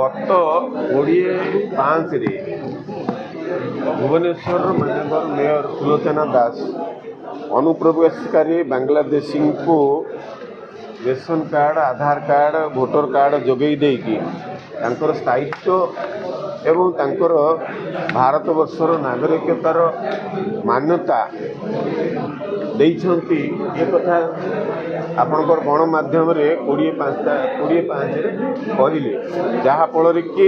गत 20/5 भुवनेश्वर माननीय मेयर सुलोचना दास अनुप्रवेशकारी बांग्लादेशी को रेशन कार्ड, आधार कार्ड, भोटर कार्ड जोगई देकी तांकर स्थायित्व एवं तांकर भारत वर्षर नागरिकतार मान्यता देइछंती ये कथा आपणकर गणमाध्यम 20/5 कहले जहाँफल कि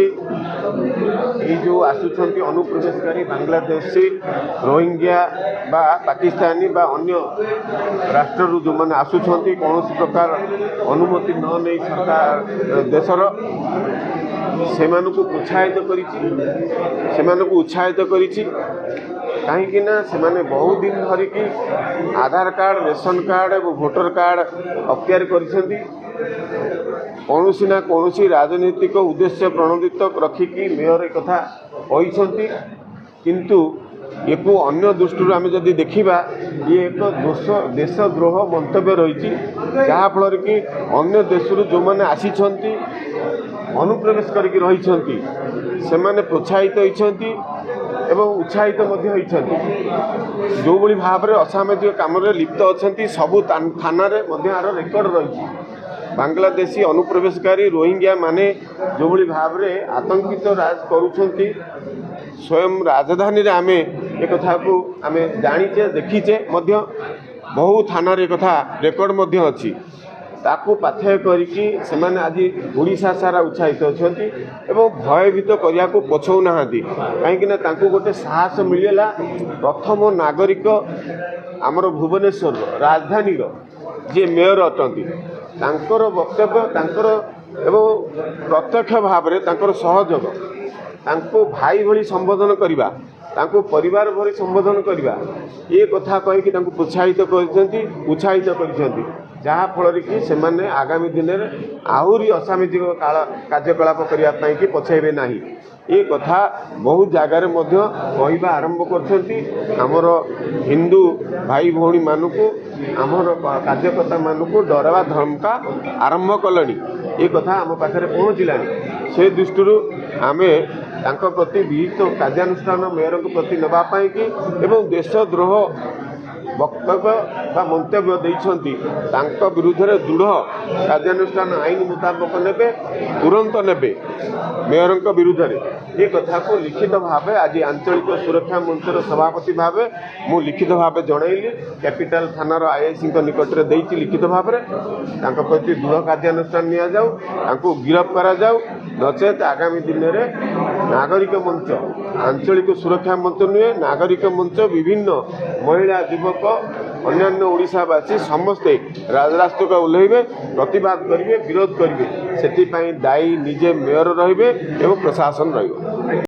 ये जो आसुंच अनुप्रवेशकारी बांग्लादेशी रोहिंग्या बा पाकिस्तानी बा अन्य राष्ट्र जो मैंने आसुंच कौन प्रकार अनुमति न नहीं सरकार देशर से उत्साहित कहीं बहुत दिन धरिकी आधार कार्ड, रेशन कार्ड और भोटर कार्ड अख्तियार कर कौन ना कौन राजनीतिक उद्देश्य प्रणोदित रखिकी मेयर एक कथा कहते किंतु एको अन्य दृष्टि आम जदि देखा ये एक देशद्रोह मंतव्य रही जहाँफल कि अन्य देश जो मैंने आसी अनुप्रवेश करके रही से माने प्रोत्साहित होती एवं उत्साहित जो भली भाव में असामाजिक काम लिप्त अच्छा सबू थाना आर रेकर्ड रही बांग्लादेशी अनुप्रवेशकारी रोहिंग्या माने जो भली भाव में आतंकित राज करुछंती स्वयं राजधानी रे आमे एक कथा को आमे जानीचे देखीचे मध्य बहु थाना रे कथा रेकर्ड मध्य अछि ताकू पाथ्य करिकी सेमाने आज ओडिशा सारा उत्साहित अछंती एवं भयभीत करिया को पछौ नाहांती काहेकि ना तांको गोटे साहस मिलला प्रथम नागरिक आमर भुवनेश्वर राजधानी रो जे मेयर अटंती तांकर वक्तव्य तांकर एवं प्रत्यक्ष भाव में तांकर सहयोग तांको भाई भली संबोधन करिबा तांको परिवार भली संबोधन करिबा ये कथा कहिकी तांको प्रोत्साहित करछंती उत्साहित करछंती जहाँ फल कि से आगामी दिन में आहरी असामाजिक कार्यकलाप करने की पछाइबे नहीं ये कथा बहुत जगार कहवा आरंभ कर हिंदू भाई भौणी मानक आमर कार्यकर्ता मानक डरवा धमका आरंभ कले ये कथा आम पाखे पहुँचला से दृष्टि आम प्रति विहित कार्यानुष्ठान मेयर प्रति नापी एवं देशद्रोह वक्तव्य बा मंतव्य देइछंती तांका विरुद्ध रे दृढ़ कार्यानुष्ठान आईन मुताबक नेबे तुरंत नेबे मेयर विरुद्ध रे ये कथा को लिखित भाव आज आंचलिक सुरक्षा मंचर सभापति भाव मु लिखित भाव जनइली कैपिटल थानार आईआईसी निकट में देइछि लिखित भाव में तांका प्रति दृढ़ कार्यानुष्ठान निया जाऊ तांको गिरफ करा जाऊ नचेत आगामी दिन में नागरिक मंच आंचलिक सुरक्षा मंच नुहे नागरिक मंच विभिन्न महिला युवक अन्यान्य ओडिशावासी समस्ते राजरास्ता का ओह्लैबे प्रतिवाद करेंगे विरोध करेंगे से दायी निजे मेयर रहिबे एवं प्रशासन रहिबो।